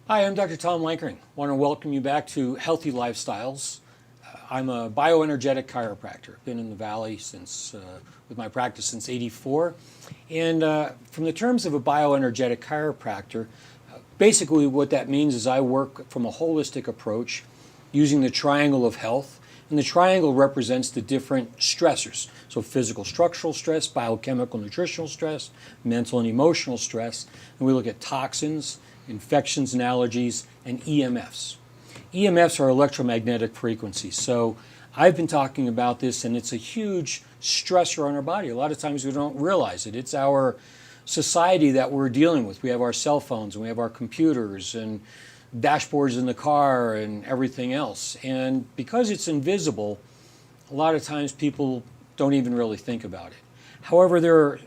Hi, I'm Dr. Tom Lankering. I want to welcome you back to Healthy Lifestyles. I'm a bioenergetic chiropractor. Been in the Valley with my practice since '84. And from the terms of a bioenergetic chiropractor, basically what that means is I work from a holistic approach using the triangle of health. And the triangle represents the different stressors. So physical, structural stress, biochemical, nutritional stress, mental and emotional stress. And we look at toxins, infections and allergies, and EMFs. EMFs are electromagnetic frequencies. So I've been talking about this, and it's a huge stressor on our body. A lot of times we don't realize it. It's our society that we're dealing with. We have our cell phones, and we have our computers, and dashboards in the car, and everything else. And because it's invisible, a lot of times people don't even really think about it. However, there are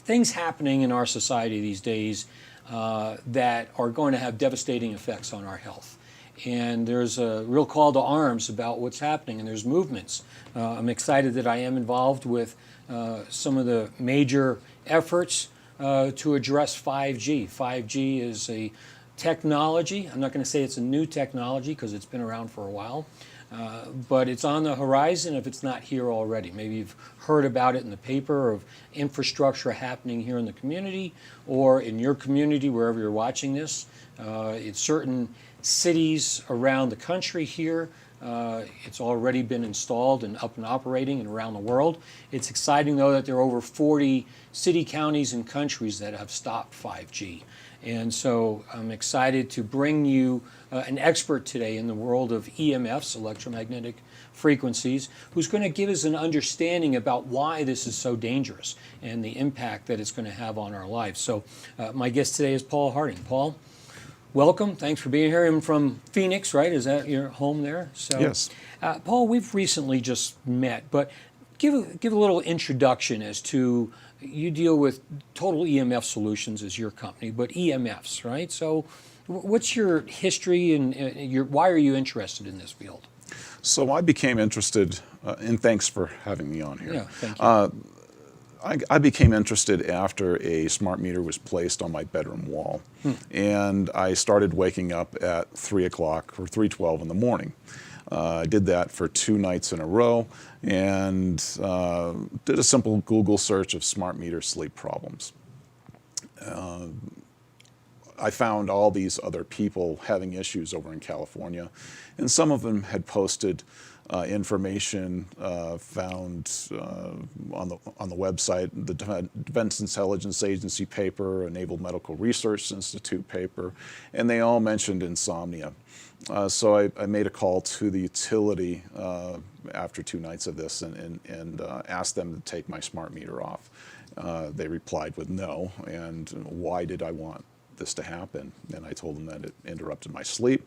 things happening in our society these days that are going to have devastating effects on our health. And there's a real call to arms about what's happening, and there's movements. I'm excited that I am involved with some of the major efforts to address 5G. 5G is a technology. I'm not going to say it's a new technology because it's been around for a while, but it's on the horizon if it's not here already. Maybe you've heard about it in the paper of infrastructure happening here in the community or in your community, wherever you're watching this. In certain cities around the country here, it's already been installed and up and operating and around the world. It's exciting, though, that there are over 40 city, counties, and countries that have stopped 5G. And so I'm excited to bring you an expert today in the world of EMFs, electromagnetic frequencies, who's going to give us an understanding about why this is so dangerous and the impact that it's going to have on our lives. So my guest today is Paul Harding. Paul, welcome. Thanks for being here. I'm from Phoenix, right? Is that your home there? So, yes. Paul, we've recently just met, but give a little introduction as to, you deal with Total EMF Solutions as your company, but EMFs, right? So what's your history and why are you interested in this field? So I became interested, and thanks for having me on here. Yeah, thank you. I became interested after a smart meter was placed on my bedroom wall. And I started waking up at 3 o'clock or 3:12 in the morning. I did that for 2 nights in a row and did a simple Google search of smart meter sleep problems. I found all these other people having issues over in California, and some of them had posted information found on the website, the Defense Intelligence Agency paper, a Naval Medical Research Institute paper, and they all mentioned insomnia. So I made a call to the utility after 2 nights of this and asked them to take my smart meter off. They replied with no, and why did I want this to happen? And I told them that it interrupted my sleep,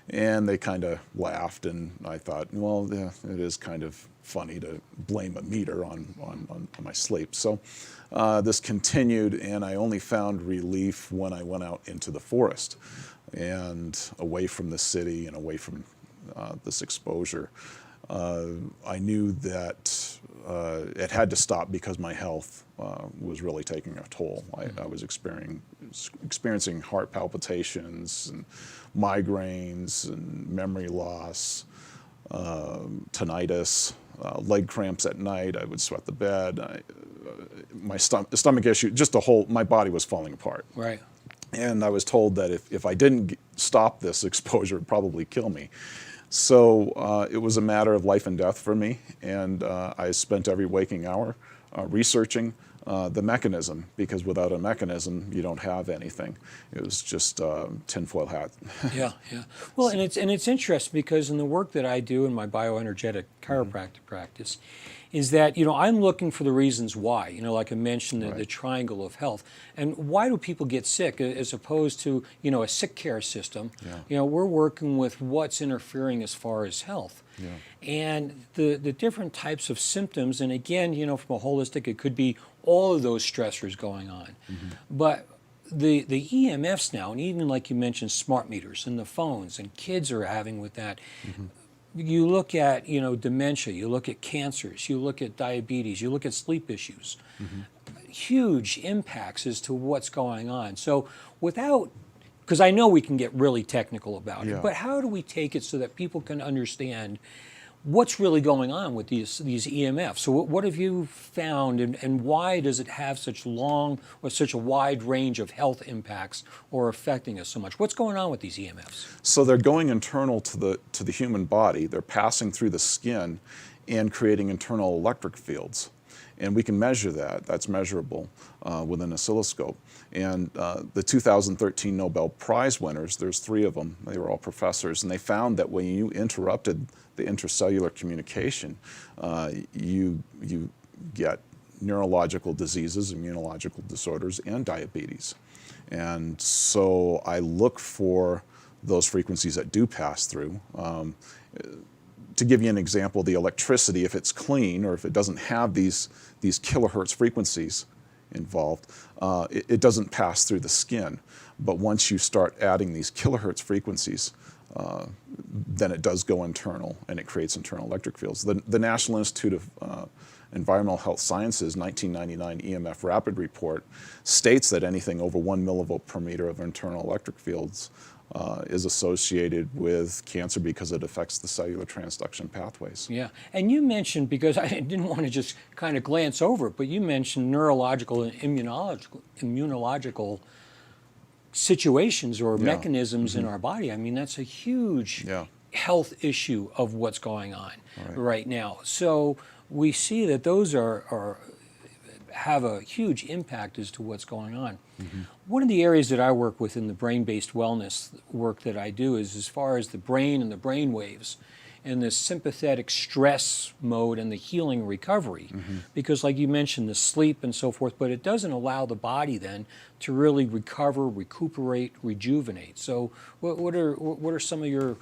and they kind of laughed, and I thought, well, yeah, it is kind of funny to blame a meter on my sleep. So this continued, and I only found relief when I went out into the forest and away from the city and away from this exposure. I knew that it had to stop because my health was really taking a toll. I was experiencing heart palpitations and migraines and memory loss, tinnitus, leg cramps at night. I would sweat the bed. My stomach issue, just my body was falling apart. Right. And I was told that if I didn't stop this exposure, it would probably kill me. So it was a matter of life and death for me, and I spent every waking hour researching the mechanism, because without a mechanism, you don't have anything. It was just tinfoil hat. Yeah. Well, and it's interesting because in the work that I do in my bioenergetic chiropractic practice, is that, I'm looking for the reasons why, like I mentioned, the triangle of health. And why do people get sick as opposed to, a sick care system? Yeah. We're working with what's interfering as far as health. Yeah. And the different types of symptoms, and again, from a holistic, it could be all of those stressors going on. But the EMFs now, and even like you mentioned, smart meters and the phones, and kids are having with that. You look at, dementia, you look at cancers, you look at diabetes, you look at sleep issues. Huge impacts as to what's going on. So without because I know we can get really technical about Yeah. it, but how do we take it so that people can understand what's really going on with these EMFs? So what have you found, and why does it have such long or such a wide range of health impacts or affecting us so much? What's going on with these EMFs? So they're going internal to the human body. They're passing through the skin and creating internal electric fields. And we can measure that. That's measurable with an oscilloscope. And the 2013 Nobel Prize winners, there's 3 of them, they were all professors, and they found that when you interrupted the intercellular communication, you get neurological diseases, immunological disorders, and diabetes. And so I look for those frequencies that do pass through. To give you an example, the electricity, if it's clean or if it doesn't have these kilohertz frequencies involved, it doesn't pass through the skin. But once you start adding these kilohertz frequencies, then it does go internal and it creates internal electric fields. The National Institute of Environmental Health Sciences 1999 EMF Rapid Report states that anything over 1 millivolt per meter of internal electric fields is associated with cancer because it affects the cellular transduction pathways. Yeah, and you mentioned, because I didn't want to just kind of glance over it, but you mentioned neurological and immunological situations or mechanisms in our body. I mean, that's a huge health issue of what's going on right now. So we see that those have a huge impact as to what's going on. One of the areas that I work with in the brain-based wellness work that I do is as far as the brain and the brain waves and the sympathetic stress mode and the healing recovery. Because like you mentioned, the sleep and so forth, but it doesn't allow the body then to really recover, recuperate, rejuvenate. So what are some of your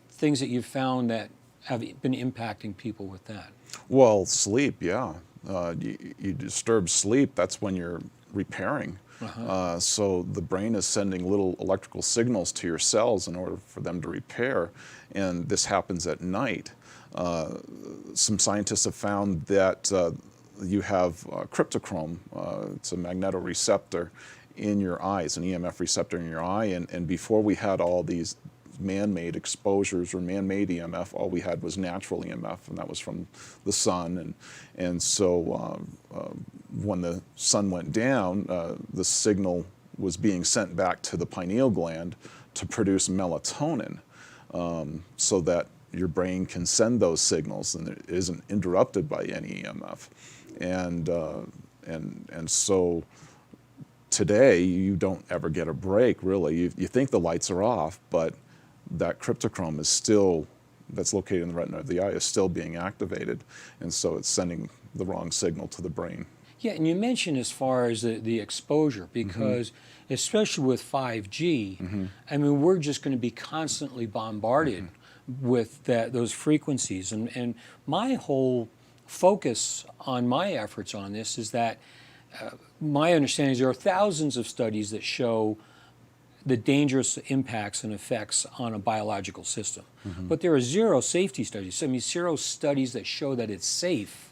things that you've found that have been impacting people with that? Well, sleep, yeah. You disturb sleep, that's when you're repairing. So the brain is sending little electrical signals to your cells in order for them to repair, and this happens at night. Some scientists have found that you have cryptochrome, it's a magnetoreceptor in your eyes, an EMF receptor in your eye, and before we had all these man-made exposures or man-made EMF, all we had was natural EMF, and that was from the sun. And so when the sun went down, the signal was being sent back to the pineal gland to produce melatonin, so that your brain can send those signals and it isn't interrupted by any EMF. And so today you don't ever get a break, really. You think the lights are off, but that cryptochrome is still, that's located in the retina of the eye, is still being activated, and so it's sending the wrong signal to the brain. Yeah, and you mentioned as far as the exposure, because especially with 5G, I mean, we're just going to be constantly bombarded with those frequencies. And my whole focus on my efforts on this is that my understanding is there are thousands of studies that show the dangerous impacts and effects on a biological system. But there are 0 safety studies. I mean, 0 studies that show that it's safe,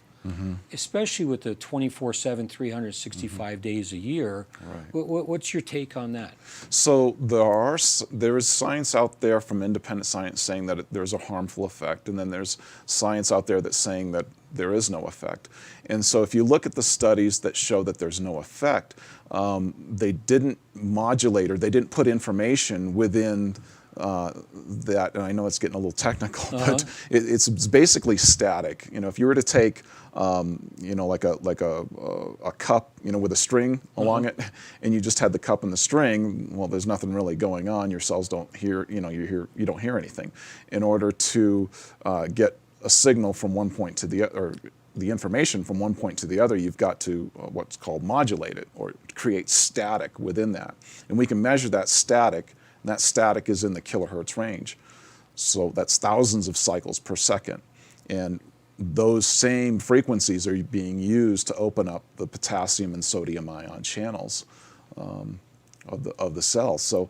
especially with the 24/7, 365 days a year. What's your take on that? So there is science out there from independent science saying that there's a harmful effect, and then there's science out there that's saying that there is no effect. And so if you look at the studies that show that there's no effect, they didn't modulate, or they didn't put information within that, and I know it's getting a little technical, but it's basically static. You know, if you were to take, you know, like a cup, you know, with a string along it, and you just had the cup and the string, well, there's nothing really going on. Your cells don't hear, you know, you don't hear anything. In order to get a signal from one point to the other, or the information from one point to the other, you've got to what's called modulate it, or create static within that. And we can measure that static, and that static is in the kilohertz range. So that's thousands of cycles per second. And those same frequencies are being used to open up the potassium and sodium ion channels of the cells. So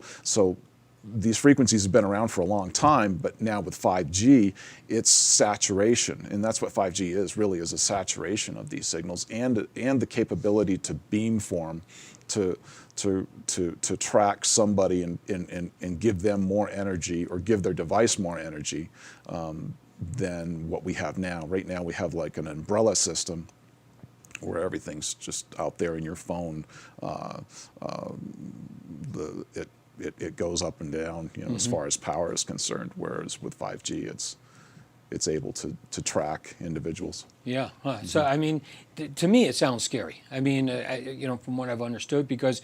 these frequencies have been around for a long time, but now with 5G, it's saturation, and that's what 5G is, really, is a saturation of these signals and the capability to beamform, to track somebody and give them more energy or give their device more energy than what we have now. Right now we have like an umbrella system where everything's just out there in your phone. It goes up and down, as far as power is concerned. Whereas with 5G, it's able to track individuals. Yeah. So I mean, to me, it sounds scary. I mean, from what I've understood, because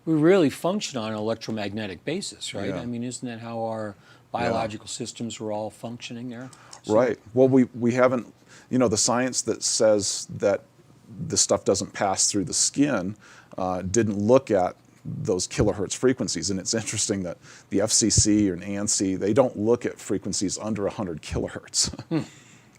we really function on an electromagnetic basis, right? Yeah. I mean, isn't that how our biological systems are all functioning there? So, right. Well, we haven't, the science that says that this stuff doesn't pass through the skin didn't look at those kilohertz frequencies. And it's interesting that the FCC or ANSI, they don't look at frequencies under 100 kilohertz.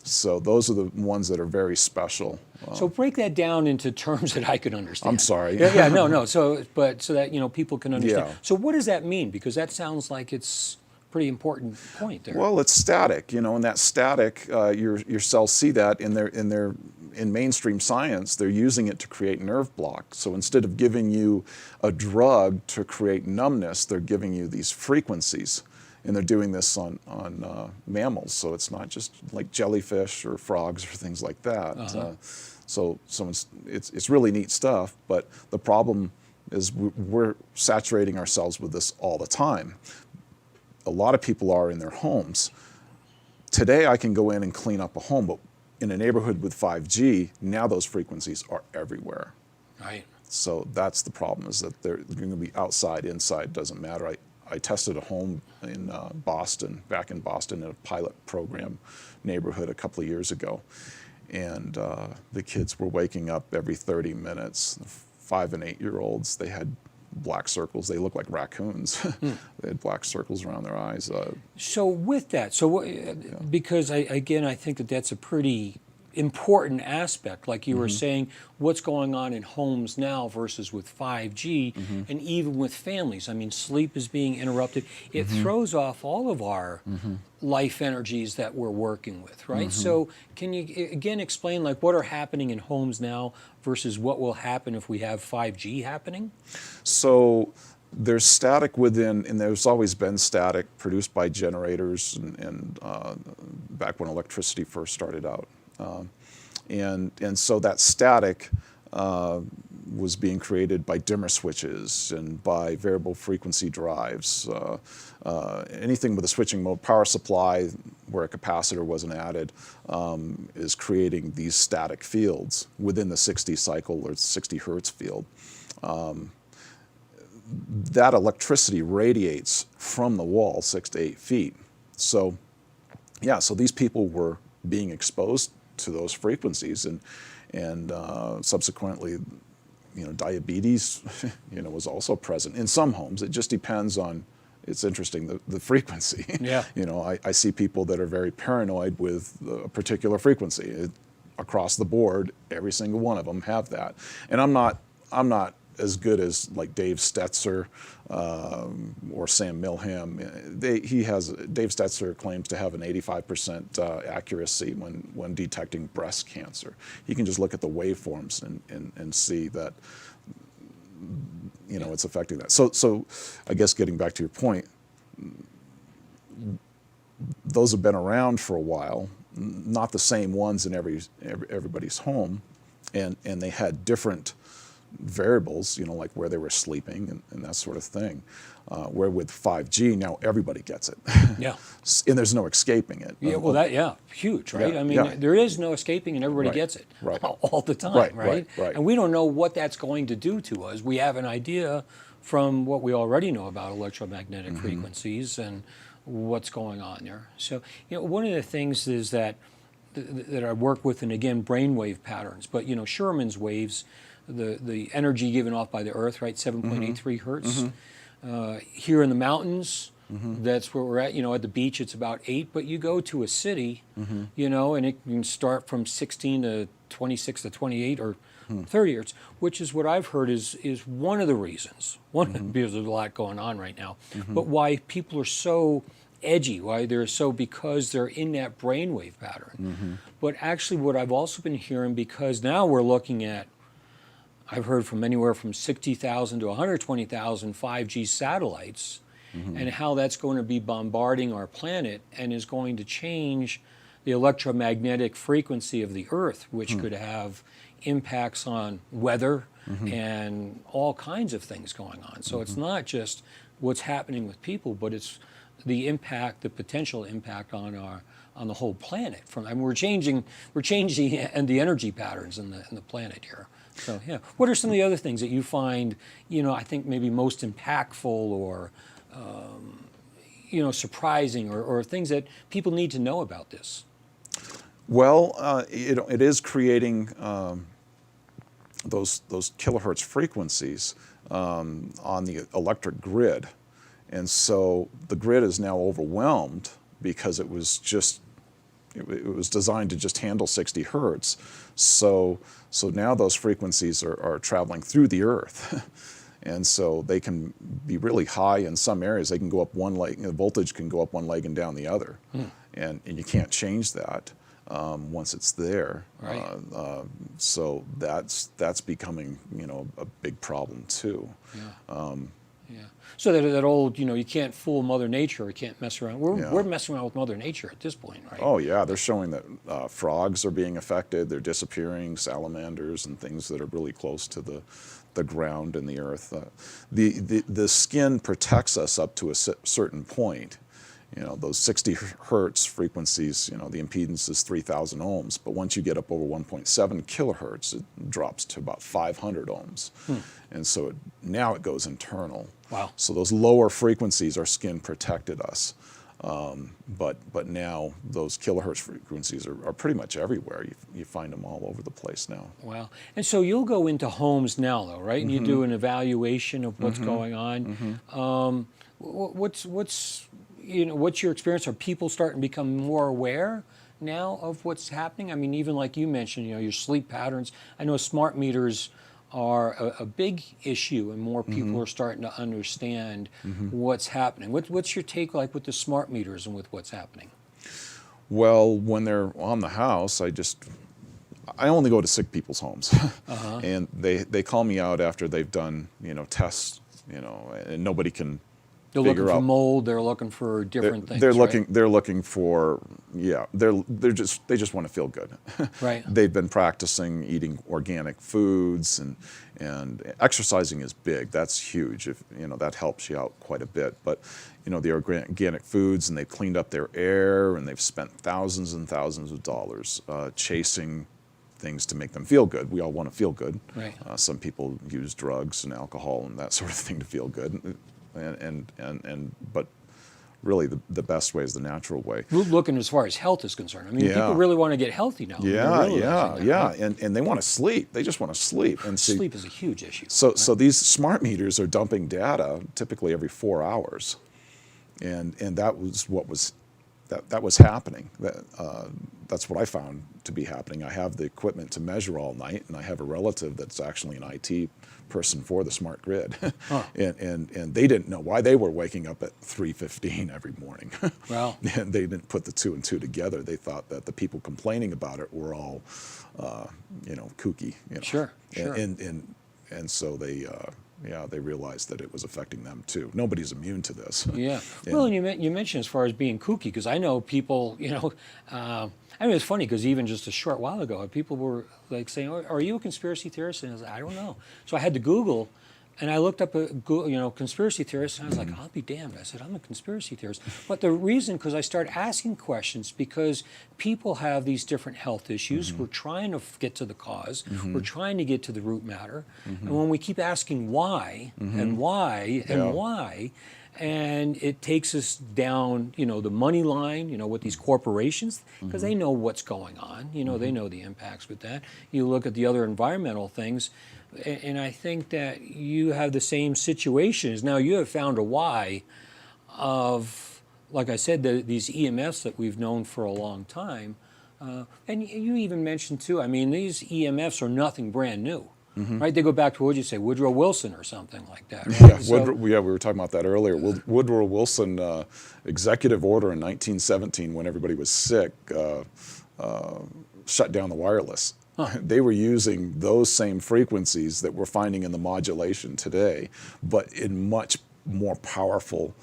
So those are the ones that are very special. So break that down into terms that I could understand. I'm sorry. No. So that people can understand. Yeah. So what does that mean? Because that sounds like it's a pretty important point there. Well, it's static, and that static, your cells see that in mainstream science. They're using it to create nerve blocks. So instead of giving you a drug to create numbness, they're giving you these frequencies. And they're doing this on mammals, so it's not just like jellyfish or frogs or things like that. So it's really neat stuff, but the problem is we're saturating ourselves with this all the time. A lot of people are in their homes. Today I can go in and clean up a home, but in a neighborhood with 5G, now those frequencies are everywhere. Right. So that's the problem, is that they're going to be outside, inside, doesn't matter. I tested a home in Boston, back in Boston, in a pilot program neighborhood a couple of years ago. And the kids were waking up every 30 minutes. 5 and 8-year-olds, they had black circles. They looked like raccoons. They had black circles around their eyes. So with that, because I think that's a pretty important aspect, like you were saying, what's going on in homes now versus with 5G, and even with families. I mean, sleep is being interrupted. It throws off all of our life energies that we're working with, right? So can you again explain like what are happening in homes now versus what will happen if we have 5G happening? So there's static within, and there's always been static produced by generators and back when electricity first started out. And so that static was being created by dimmer switches and by variable frequency drives. Anything with a switching mode power supply where a capacitor wasn't added is creating these static fields within the 60 cycle or 60 hertz field. That electricity radiates from the wall 6 to 8 feet. So these people were being exposed to those frequencies, and subsequently, diabetes, was also present in some homes. It just depends on. It's interesting the frequency. Yeah. I see people that are very paranoid with a particular frequency. Across the board, every single one of them have that, and I'm not as good as like Dave Stetzer or Sam Milham. Dave Stetzer claims to have an 85% accuracy when detecting breast cancer. He can just look at the waveforms and see that it's affecting that. So I guess getting back to your point, those have been around for a while, not the same ones in everybody's home, and they had different variables, like where they were sleeping and that sort of thing. Where with 5G, now everybody gets it. Yeah. And there's no escaping it. Yeah, well, huge, right? Yeah, I mean, there is no escaping and everybody gets it all the time, right? And we don't know what that's going to do to us. We have an idea from what we already know about electromagnetic frequencies and what's going on there. So, one of the things is that I work with, and again, brainwave patterns, but, Sherman's waves, the energy given off by the earth, right, 7.83 hertz. Here in the mountains, that's where we're at. At the beach, it's about 8, but you go to a city, and it can start from 16 to 26 to 28 or 30 hertz, which is what I've heard is one of the reasons, because there's a lot going on right now, but why people are so edgy, because they're in that brainwave pattern. But actually what I've also been hearing, because now we're looking at, I've heard from anywhere from 60,000 to 120,000 5G satellites, and how that's going to be bombarding our planet and is going to change the electromagnetic frequency of the Earth, which could have impacts on weather and all kinds of things going on. So it's not just what's happening with people, but it's the impact, the potential impact on the whole planet. We're changing and the energy patterns in the planet here. So yeah, what are some of the other things that you find, I think maybe most impactful or surprising, or things that people need to know about this? Well, it is creating those kilohertz frequencies on the electric grid, and so the grid is now overwhelmed because it was designed to just handle 60 hertz. So now those frequencies are traveling through the Earth. And so they can be really high in some areas. They can go up one leg, the voltage can go up one leg and down the other. And you can't change that once it's there. Right. So that's becoming, a big problem too. Yeah. Yeah. So that old, you can't fool Mother Nature, or can't mess around. We're messing around with Mother Nature at this point, right? Oh yeah, they're showing that frogs are being affected. They're disappearing, salamanders and things that are really close to the ground and the earth. The skin protects us up to a certain point. Those 60 hertz frequencies, the impedance is 3,000 ohms, but once you get up over 1.7 kilohertz, it drops to about 500 ohms. And so now it goes internal. Wow. So those lower frequencies, our skin protected us. But now those kilohertz frequencies are pretty much everywhere. You find them all over the place now. Wow. And so you'll go into homes now, though, right? And you do an evaluation of what's going on. What's your experience? Are people starting to become more aware now of what's happening? I mean, even like you mentioned, your sleep patterns. I know smart meters are a big issue, and more people are starting to understand what's happening. What's your take like with the smart meters and with what's happening? Well, when they're on the house, I only go to sick people's homes, and they call me out after they've done tests, and nobody can. They're looking for mold. They're looking for different things. They're right? looking for they just want to feel good. Right. They've been practicing eating organic foods, and exercising is big. That's huge. If that helps you out quite a bit. But the organic foods, and they've cleaned up their air, and they've spent thousands and thousands of dollars chasing things to make them feel good. We all want to feel good. Right. Some people use drugs and alcohol and that sort of thing to feel good. But really the best way is the natural way. We're looking as far as health is concerned. I mean, people really want to get healthy now. Yeah. And they want to sleep. They just want to sleep. And sleep is a huge issue. So these smart meters are dumping data typically every 4 hours, and that was happening. That's what I found to be happening. I have the equipment to measure all night, and I have a relative that's actually an IT person for the smart grid. And they didn't know why they were waking up at 3:15 every morning. Wow. And they didn't put the two and two together. They thought that the people complaining about it were all kooky. Sure. And so they realized that it was affecting them too. Nobody's immune to this. Yeah. Well, and you mentioned as far as being kooky, because I know people, it's funny because even just a short while ago, people were like saying, "Are you a conspiracy theorist?" And I was like, "I don't know." So I had to Google, and I looked up conspiracy theorists, and I was like, "I'll be damned." I said, "I'm a conspiracy theorist." But the reason, because I started asking questions, because people have these different health issues. We're trying to get to the cause. We're trying to get to the root matter. And when we keep asking why and why and why, and it takes us down, the money line, with these corporations, because they know what's going on. They know the impacts with that. You look at the other environmental things, and I think that you have the same situations. Now you have found a why of, like I said, these EMFs that we've known for a long time, And you even mentioned too, I mean, these EMFs are nothing brand new, right? They go back to, what did you say, Woodrow Wilson or something like that, right? Yeah, So, we were talking about that earlier. Woodrow Wilson, executive order in 1917, when everybody was sick, shut down the wireless. They were using those same frequencies that we're finding in the modulation today, but in much more powerful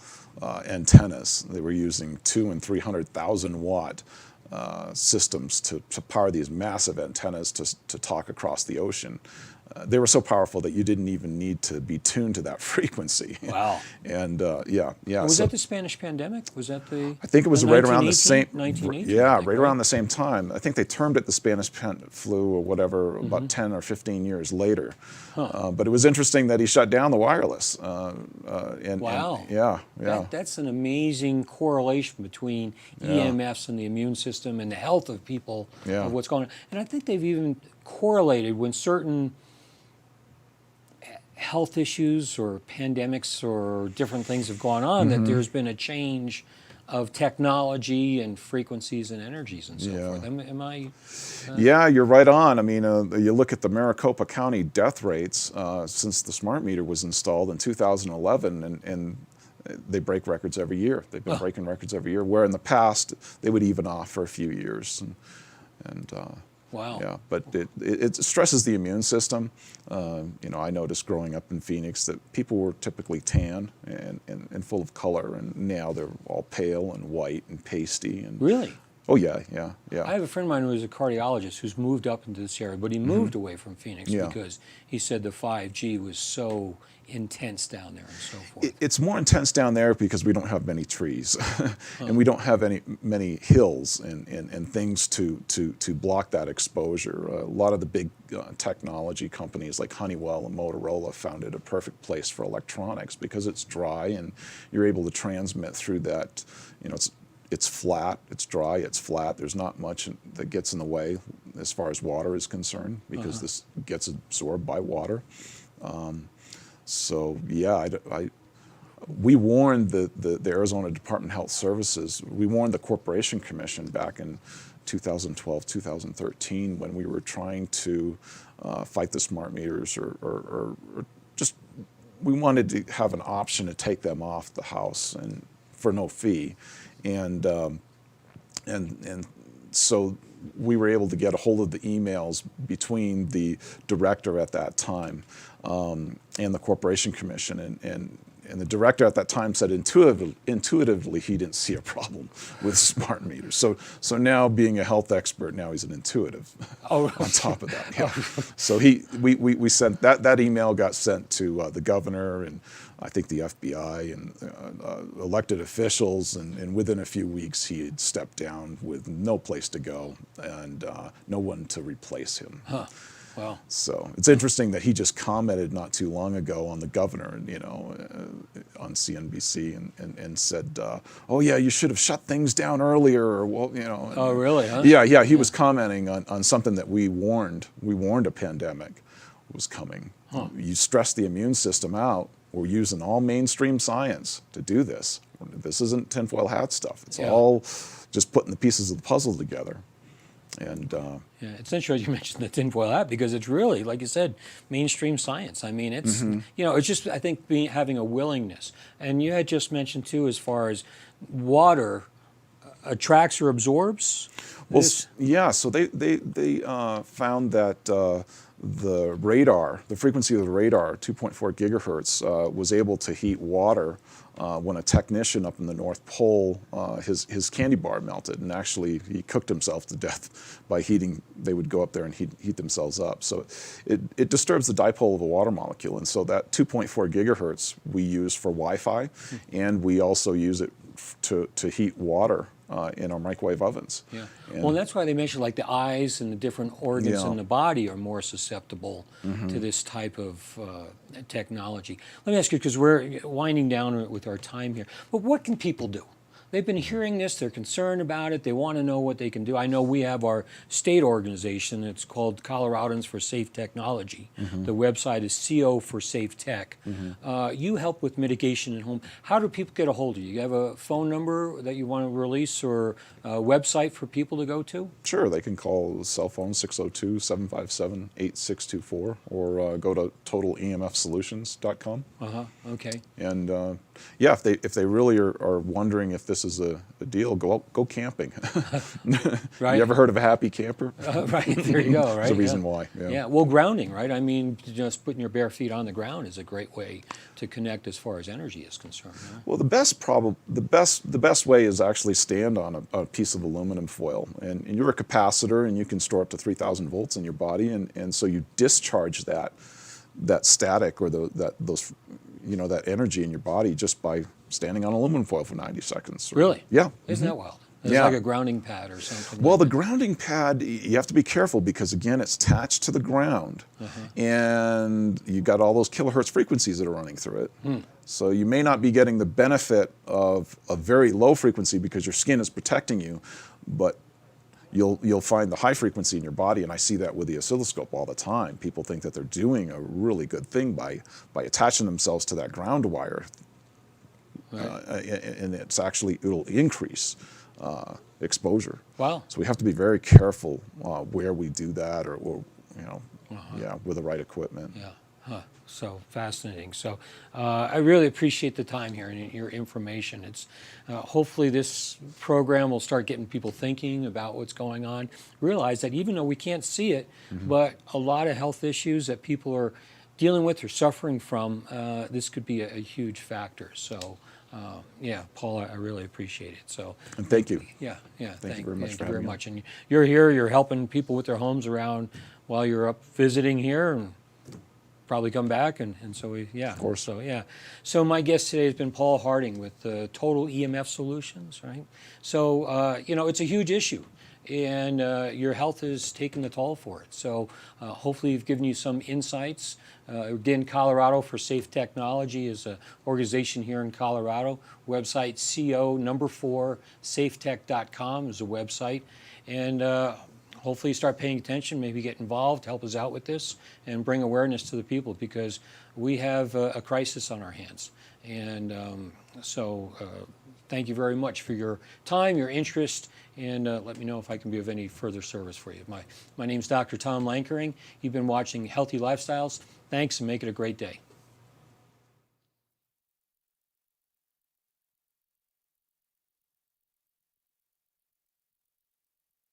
antennas. They were using 200,000 and 300,000 watt systems to power these massive antennas to talk across the ocean. They were so powerful that you didn't even need to be tuned to that frequency. wow. And yeah. Was So that the Spanish pandemic? Was that the? I think it was right around the same. 1918, Yeah, I think, right around the same time. I think they termed it the Spanish flu or whatever about 10 or 15 years later. But it was interesting that he shut down the wireless. Wow. Yeah. That's an amazing correlation between EMFs and the immune system and the health of people, Yeah. of what's going on. And I think they've even correlated when certain health issues or pandemics or different things have gone on, that there's been a change of technology and frequencies and energies and so forth. Am I? Yeah, you're right on. I mean, you look at the Maricopa County death rates since the smart meter was installed in 2011, and they break records every year. They've been breaking records every year, where in the past they would even off for a few years. And Wow. yeah, but it stresses the immune system. I noticed growing up in Phoenix that people were typically tan and full of color, and now they're all pale and white and pasty. And Really? oh yeah. I have a friend of mine who is a cardiologist who's moved up into this area, but he moved away from Phoenix because he said the 5G was so intense down there and so forth. It's more intense down there because we don't have many trees, and we don't have many hills and things to block that exposure. A lot of the big technology companies like Honeywell and Motorola found it a perfect place for electronics because it's dry and you're able to transmit through that. It's flat, it's dry, it's flat. There's not much that gets in the way as far as water is concerned because this gets absorbed by water. So yeah, we warned the Arizona Department of Health Services, we warned the Corporation Commission back in 2012, 2013 when we were trying to fight the smart meters or just, we wanted to have an option to take them off the house and for no fee. And so we were able to get a hold of the emails between the director at that time and the Corporation Commission, and the director at that time said intuitively he didn't see a problem with smart meters. So now, being a health expert, now he's an intuitive. On top of that, yeah. So we sent that email got sent to the governor and I think the FBI and elected officials, and within a few weeks he had stepped down with no place to go and no one to replace him. Wow. So it's interesting that he just commented not too long ago on the governor, on CNBC, and said, "Oh yeah, you should have shut things down earlier." Or well, Oh really? Huh? Yeah. He was commenting on something that we warned. We warned a pandemic was coming. You stress the immune system out. We're using all mainstream science to do this. This isn't tinfoil hat stuff. It's all just putting the pieces of the puzzle together. And yeah, it's interesting you mentioned the tinfoil hat because it's really, like you said, mainstream science. I mean, it's it's just, I think, having a willingness. And you had just mentioned too, as far as water attracts or absorbs. Well, yeah. So they found that the radar, the frequency of the radar, 2.4 gigahertz, was able to heat water. When a technician up in the North Pole, his candy bar melted, and actually he cooked himself to death by heating. They would go up there and heat themselves up. So it disturbs the dipole of a water molecule, and so that 2.4 gigahertz we use for Wi-Fi, and we also use it to heat water in our microwave ovens. Yeah. Well, and that's why they mentioned like the eyes and the different organs in the body are more susceptible to this type of technology. Let me ask you, because we're winding down with our time here, but what can people do? they've been hearing this, they're concerned about it, they want to know what they can do. I know we have our state organization, it's called Coloradans for Safe Technology. The website is CO for Safe Tech. You help with mitigation at home. How do people get a hold of you? You have a phone number that you want to release or a website for people to go to? Sure, they can call the cell phone 602-757-8624 or go to totalemfsolutions.com. Okay. And yeah, if they really are wondering if this is a deal, go camping. Right. You ever heard of a happy camper? Right, there you go, right? There's a reason why. Yeah, well, grounding, right? I mean, just putting your bare feet on the ground is a great way to connect as far as energy is concerned. Right? Well, the best way is actually stand on a piece of aluminum foil, and you're a capacitor, and you can store up to 3,000 volts in your body, and so you discharge that static or that energy in your body just by standing on aluminum foil for 90 seconds. Really? Yeah. Isn't that wild? It's Yeah. like a grounding pad or something. Well, like the grounding pad, you have to be careful because, again, it's attached to the ground. And you got all those kilohertz frequencies that are running through it. So you may not be getting the benefit of a very low frequency because your skin is protecting you, but you'll find the high frequency in your body, and I see that with the oscilloscope all the time. People think that they're doing a really good thing by attaching themselves to that ground wire. And it'll increase exposure. Wow. So we have to be very careful where we do that, or with the right equipment. Yeah. So fascinating. So I really appreciate the time here and your information. It's hopefully this program will start getting people thinking about what's going on. Realize that even though we can't see it, but a lot of health issues that people are dealing with or suffering from, this could be a huge factor. So. Yeah, Paul, I really appreciate it. So, And thank you. Yeah. Thank you very much Thank for you very having me. much. And you're here. You're helping people with their homes around while you're up visiting here, and probably come back. And so of course. So So my guest today has been Paul Harding with Total EMF Solutions. Right. So it's a huge issue. And your health is taking the toll for it. So hopefully you've given you some insights. Again, Colorado for Safe Technology is an organization here in Colorado. Website CO4safetech.com is a website. And hopefully you start paying attention, maybe get involved, help us out with this, and bring awareness to the people because we have a crisis on our hands. And thank you very much for your time, your interest, and let me know if I can be of any further service for you. My name's Dr. Tom Lankering. You've been watching Healthy Lifestyles. Thanks, and make it a great day.